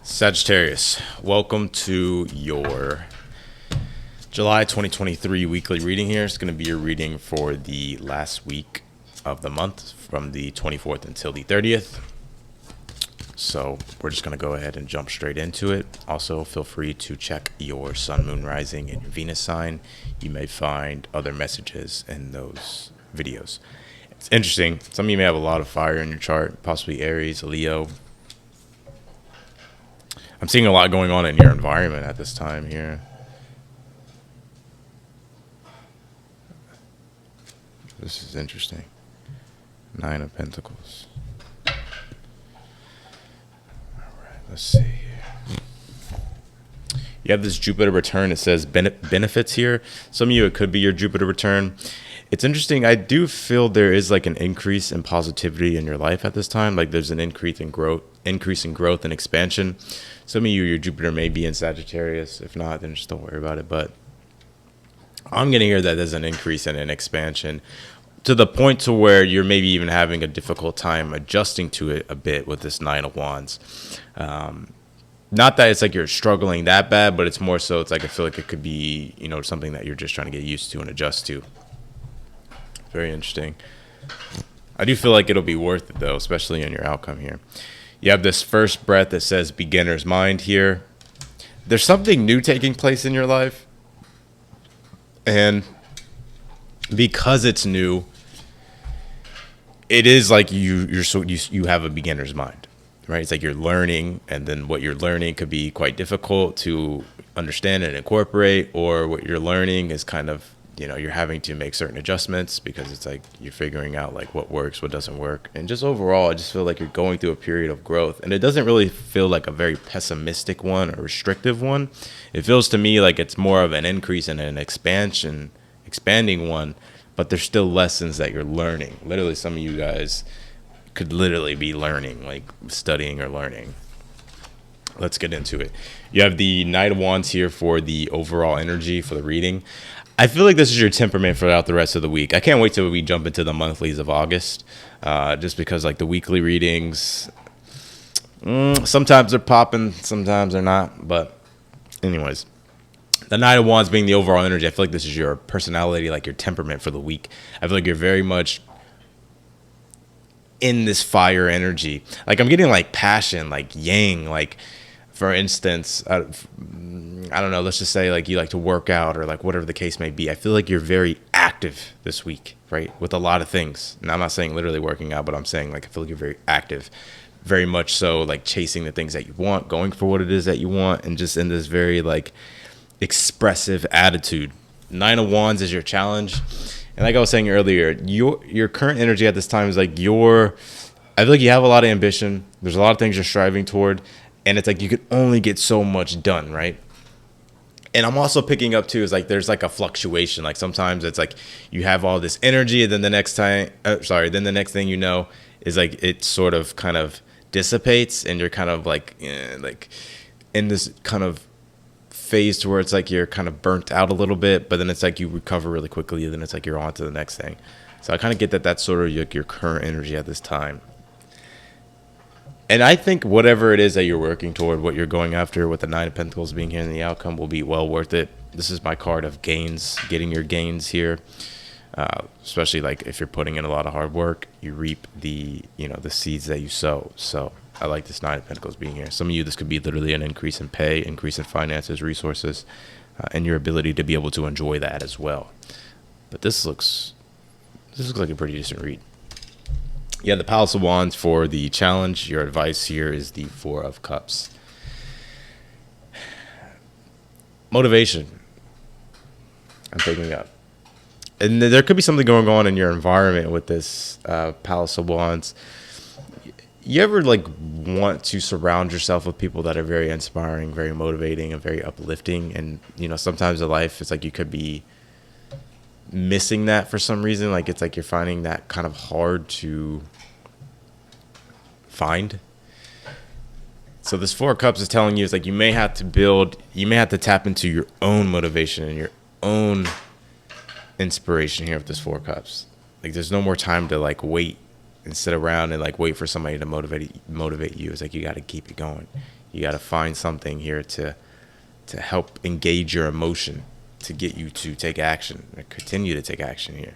Sagittarius, welcome to your July 2023 weekly reading here. It's going to be your reading for the last week of the month from the 24th until the 30th. So we're just going to go ahead and jump straight into it. Also, feel free to check your sun, moon, rising, and your Venus sign. You may find other messages in those videos. It's interesting. Some of you may have a lot of fire in your chart, possibly Aries, Leo. I'm seeing a lot going on in your environment at this time here. This is interesting. Nine of Pentacles. All right, let's see here. You have this Jupiter return. It says benefits here. Some of you, it could be your Jupiter return. It's interesting. I do feel there is like an increase in positivity in your life at this time. Like there's an increase in growth and expansion. Some of you, your Jupiter may be in Sagittarius. If not, then just don't worry about it. But I'm getting here that there's an increase and an expansion to the point to where you're maybe even having a difficult time adjusting to it a bit with this Nine of Wands. Not that it's like you're struggling that bad, but it's more so it's like I feel like it could be, something that you're just trying to get used to and adjust to. Very interesting. I do feel like it'll be worth it, though, especially in your outcome here. You have this first breath that says beginner's mind here. There's something new taking place in your life. And because it's new, it is like you have a beginner's mind, right? It's like you're learning, and then what you're learning could be quite difficult to understand and incorporate, or what you're learning is kind of, you're having to make certain adjustments because it's like you're figuring out like what works, what doesn't work. And just overall, I just feel like you're going through a period of growth, and it doesn't really feel like a very pessimistic one or restrictive one. It feels to me like it's more of an increase and an expanding one, but there's still lessons that you're learning. Literally, some of you guys could literally be learning, like studying or learning. Let's get into it. You have the Knight of Wands here for the overall energy for the reading. I feel like this is your temperament throughout the rest of the week. I can't wait till we jump into the monthlies of August, just because like the weekly readings, sometimes they're popping, sometimes they're not. But anyways, the Knight of Wands being the overall energy, I feel like this is your personality, like your temperament for the week. I feel like you're very much in this fire energy. Like I'm getting like passion, like yang, like for instance, I don't know, let's just say like you like to work out or like whatever the case may be. I feel like you're very active this week, right? With a lot of things. And I'm not saying literally working out, but I'm saying like I feel like you're very active, very much so like chasing the things that you want, going for what it is that you want, and just in this very like expressive attitude. Nine of Wands is your challenge. And like I was saying earlier, your current energy at this time is like I feel like you have a lot of ambition. There's a lot of things you're striving toward. And it's like you could only get so much done, right? And I'm also picking up too is like there's like a fluctuation. Like sometimes it's like you have all this energy, and then the next thing you know is like it sort of kind of dissipates, and you're kind of like in this kind of phase to where it's like you're kind of burnt out a little bit, but then it's like you recover really quickly, and then it's like you're on to the next thing. So I kind of get that that's sort of your current energy at this time. And I think whatever it is that you're working toward, what you're going after with the Nine of Pentacles being here in the outcome will be well worth it. This is my card of gains, getting your gains here. Especially like if you're putting in a lot of hard work, you reap the seeds that you sow. So I like this Nine of Pentacles being here. Some of you, this could be literally an increase in pay, increase in finances, resources, and your ability to be able to enjoy that as well. But this looks like a pretty decent read. Yeah, the Palace of Wands for the challenge. Your advice here is the Four of Cups. Motivation. I'm picking up. And there could be something going on in your environment with this Palace of Wands. You ever like want to surround yourself with people that are very inspiring, very motivating, and very uplifting? And, sometimes in life, it's like you could be missing that for some reason. Like it's like you're finding that kind of hard to find. So this Four of Cups is telling you it's like you may have to tap into your own motivation and your own inspiration here with this Four of Cups. Like there's no more time to like wait and sit around and like wait for somebody to motivate you. It's like you got to keep it going. You got to find something here to help engage your emotion, to get you to take action, or continue to take action here.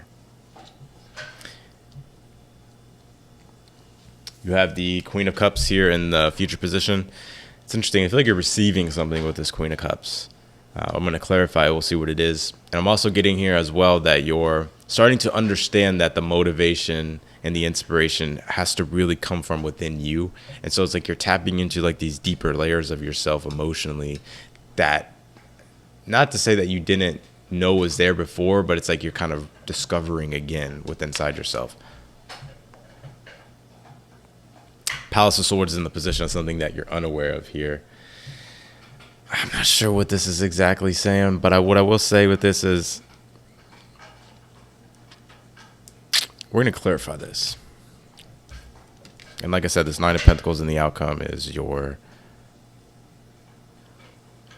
You have the Queen of Cups here in the future position. It's interesting. I feel like you're receiving something with this Queen of Cups. I'm going to clarify. We'll see what it is. And I'm also getting here as well that you're starting to understand that the motivation and the inspiration has to really come from within you. And so it's like you're tapping into like these deeper layers of yourself emotionally that, not to say that you didn't know was there before, but it's like you're kind of discovering again within inside yourself. Palace of Swords is in the position of something that you're unaware of here. I'm not sure what this is exactly saying, but what I will say with this is we're going to clarify this. And like I said, this Nine of Pentacles in the outcome is your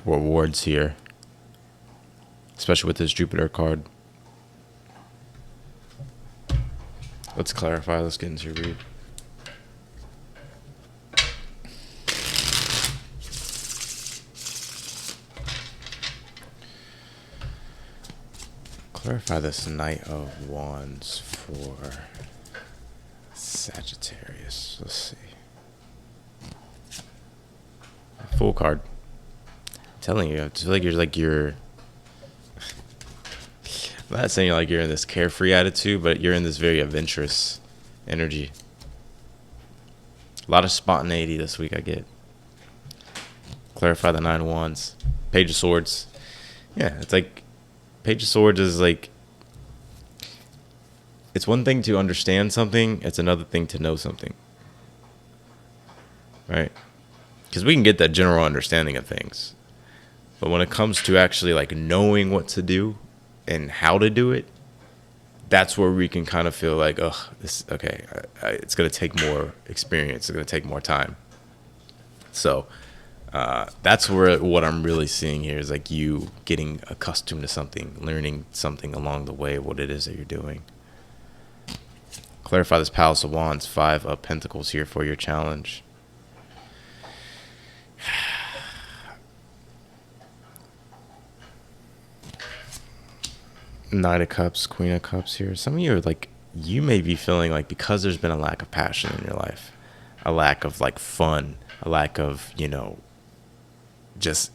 rewards here, especially with this Jupiter card. Let's clarify. Let's get into your read. Clarify this Knight of Wands for Sagittarius. Let's see. Full card. I'm telling you, I feel like you're I'm not saying like you're in this carefree attitude, but you're in this very adventurous energy. A lot of spontaneity this week I get. Clarify the Nine of Wands. Page of Swords. Yeah, it's like Page of Swords is like, it's one thing to understand something, it's another thing to know something. Right? Because we can get that general understanding of things. But when it comes to actually like knowing what to do and how to do it, that's where we can kind of feel like, oh, this, okay, it's going to take more experience. It's going to take more time. So that's where what I'm really seeing here is like you getting accustomed to something, learning something along the way of what it is that you're doing. Clarify this Palace of Wands, Five of Pentacles here for your challenge. Knight of Cups, Queen of Cups here. Some of you are like, you may be feeling like because there's been a lack of passion in your life, a lack of like fun, a lack of, just,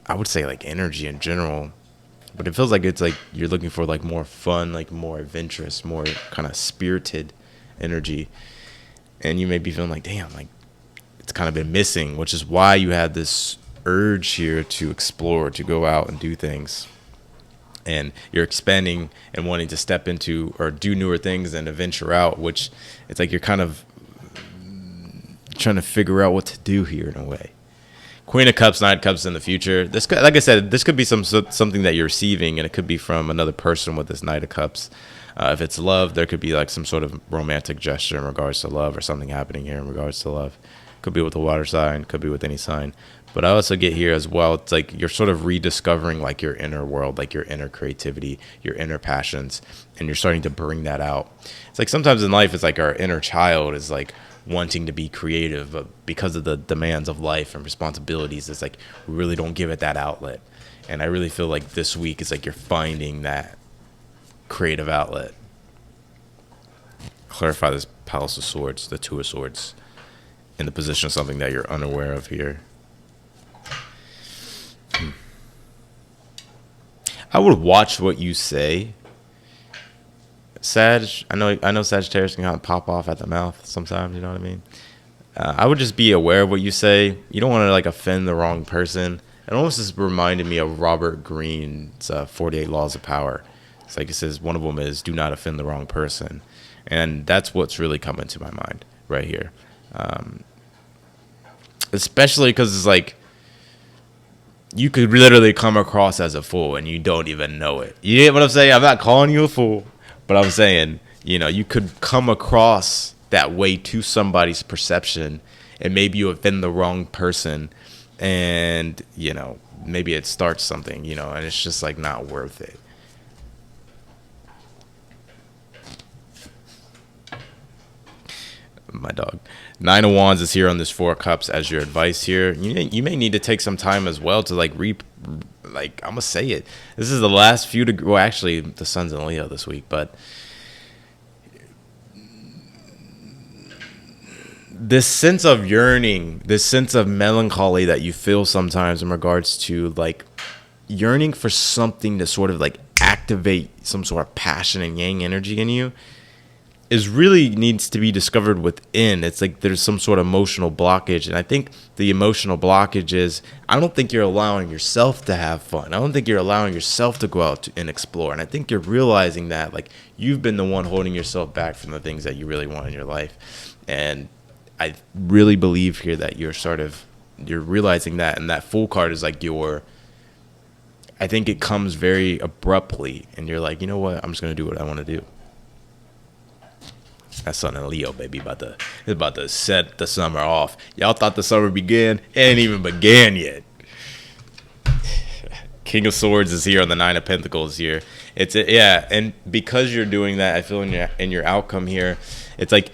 I would say like energy in general, but it feels like it's like you're looking for like more fun, like more adventurous, more kind of spirited energy. And you may be feeling like, damn, like it's kind of been missing, which is why you had this urge here to explore, to go out and do things. And you're expanding and wanting to step into or do newer things and venture out, which it's like you're kind of trying to figure out what to do here in a way. Queen of Cups, Knight of Cups in the future. This, like I said, this could be something that you're receiving, and it could be from another person with this Knight of Cups. If it's love, there could be like some sort of romantic gesture in regards to love, or something happening here in regards to love. Could be with the water sign, could be with any sign. But I also get here as well, it's like you're sort of rediscovering like your inner world, like your inner creativity, your inner passions, and you're starting to bring that out. It's like sometimes in life, it's like our inner child is like wanting to be creative, but because of the demands of life and responsibilities, it's like we really don't give it that outlet. And I really feel like this week is like you're finding that creative outlet. Clarify this Palace of Swords, the Two of Swords, in the position of something that you're unaware of here. I would watch what you say, Sag. I know Sagittarius can kind of pop off at the mouth sometimes. You know what I mean? I would just be aware of what you say. You don't want to like offend the wrong person. It almost just reminded me of Robert Greene's 48 Laws of Power. It's like it says one of them is do not offend the wrong person, and that's what's really coming to my mind right here. Especially because it's like you could literally come across as a fool and you don't even know it. You get what I'm saying? I'm not calling you a fool, but I'm saying, you could come across that way to somebody's perception, and maybe you offend the wrong person, and, maybe it starts something, and it's just like not worth it. My dog. Nine of Wands is here on this Four of Cups as your advice here. You may need to take some time as well to like I'm gonna say it. This is the last few well, actually, the Sun's in Leo this week, but this sense of yearning, this sense of melancholy that you feel sometimes in regards to like yearning for something to sort of like activate some sort of passion and yang energy in you is really needs to be discovered within. It's like there's some sort of emotional blockage. And I think the emotional blockage is, I don't think you're allowing yourself to have fun. I don't think you're allowing yourself to go out and explore. And I think you're realizing that like you've been the one holding yourself back from the things that you really want in your life. And I really believe here that you're realizing that. And that Fool card is like I think it comes very abruptly. And you're like, you know what? I'm just going to do what I want to do. That Sun in Leo, baby, it's about to set the summer off. Y'all thought the summer began? It ain't even began yet. King of Swords is here on the Nine of Pentacles here. And because you're doing that, I feel in your outcome here, it's like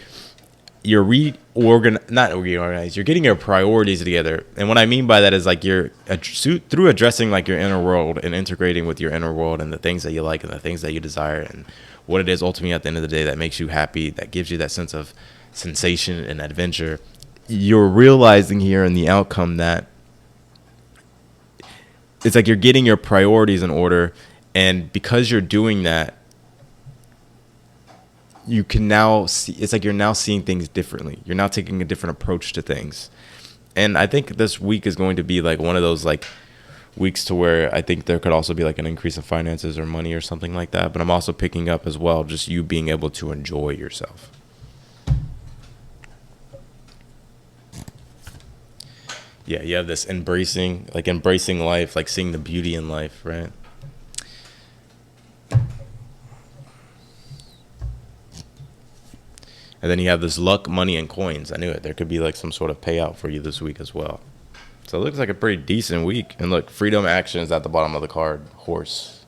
you're not reorganized. You're getting your priorities together, and what I mean by that is like you're through addressing like your inner world and integrating with your inner world and the things that you like and the things that you desire and what it is ultimately at the end of the day that makes you happy, that gives you that sense of sensation and adventure. You're realizing here in the outcome that it's like you're getting your priorities in order, and because you're doing that, you can now see, it's like you're now seeing things differently. You're now taking a different approach to things. And I think this week is going to be like one of those like weeks to where I think there could also be like an increase in finances or money or something like that. But I'm also picking up as well just you being able to enjoy yourself. Yeah, you have this embracing life, like seeing the beauty in life, right? And then you have this luck, money, and coins. I knew it. There could be like some sort of payout for you this week as well. So it looks like a pretty decent week. And look, freedom action is at the bottom of the card. Horse.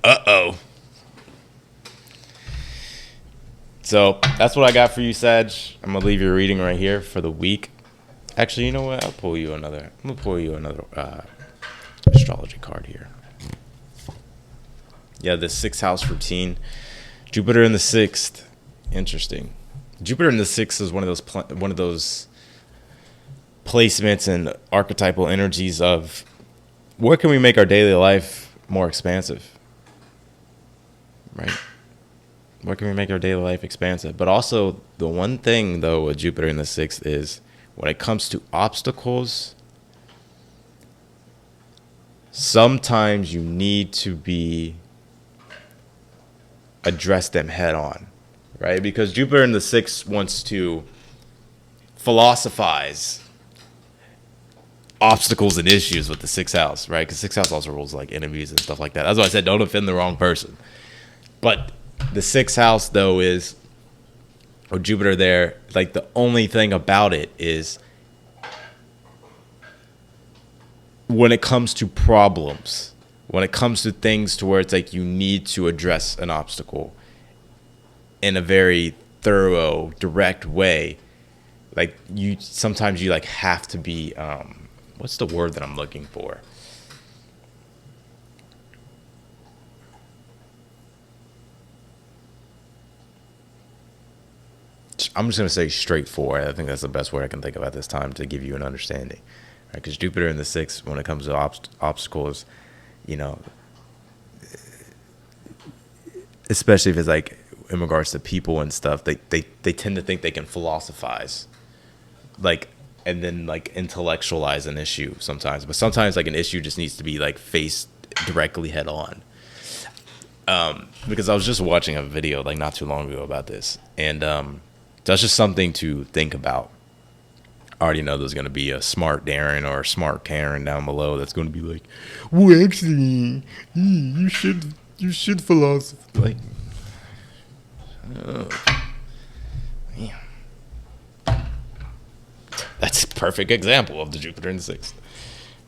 Uh-oh. So that's what I got for you, Sag. I'm going to leave your reading right here for the week. Actually, you know what? I'm going to pull you another astrology card here. Yeah, the 6th house routine. Jupiter in the 6th. Interesting. Jupiter in the 6th is one of those placements and archetypal energies of where can we make our daily life more expansive, right? Where can we make our daily life expansive? But also the one thing though with Jupiter in the 6th is when it comes to obstacles, sometimes you need to address them head on. Right? Because Jupiter in the 6th wants to philosophize obstacles and issues with the 6th house, right? Because 6th house also rules like enemies and stuff like that. That's why I said don't offend the wrong person. But the 6th house, though, is, or Jupiter there, like the only thing about it is when it comes to problems, when it comes to things to where it's like you need to address an obstacle in a very thorough, direct way, like sometimes you like have to be, what's the word that I'm looking for? I'm just going to say straightforward. I think that's the best word I can think of at this time to give you an understanding. Right? Because Jupiter in the 6th, when it comes to obstacles, you know, especially if it's like, in regards to people and stuff, they tend to think they can philosophize, like, and then like intellectualize an issue sometimes. But sometimes like an issue just needs to be like faced directly head on. Because I was just watching a video like not too long ago about this, and that's just something to think about. I already know there's going to be a smart Darren or a smart Karen down below that's going to be like, well, actually, you should philosophize. Like, oh, man. That's a perfect example of the Jupiter in the 6th,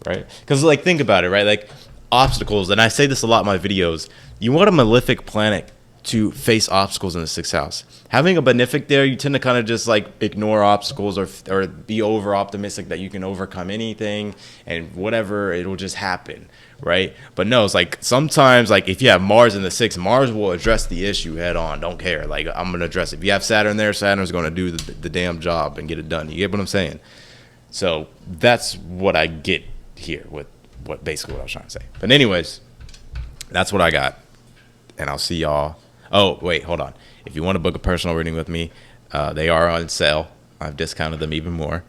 right? Because, like, think about it, right? Like, obstacles, and I say this a lot in my videos, you want a malefic planet to face obstacles in the 6th house. Having a benefic there, you tend to kind of just like ignore obstacles or be over optimistic that you can overcome anything and whatever, it'll just happen, right? But no, it's like sometimes, like if you have Mars in the 6th, Mars will address the issue head on. Don't care. Like I'm going to address it. If you have Saturn there, Saturn's going to do the damn job and get it done. You get what I'm saying? So that's what I get here with basically what I was trying to say. But anyways, that's what I got. And I'll see y'all. Oh, wait, hold on. If you want to book a personal reading with me, they are on sale. I've discounted them even more.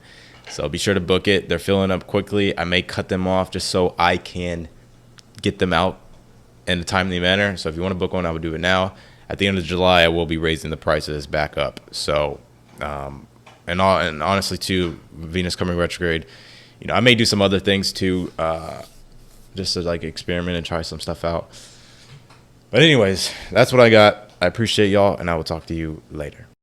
So be sure to book it. They're filling up quickly. I may cut them off just so I can get them out in a timely manner. So if you want to book one, I would do it now. At the end of July, I will be raising the prices back up. So, and honestly, too, Venus coming retrograde, I may do some other things too, just to like experiment and try some stuff out. But anyways, that's what I got. I appreciate y'all, and I will talk to you later.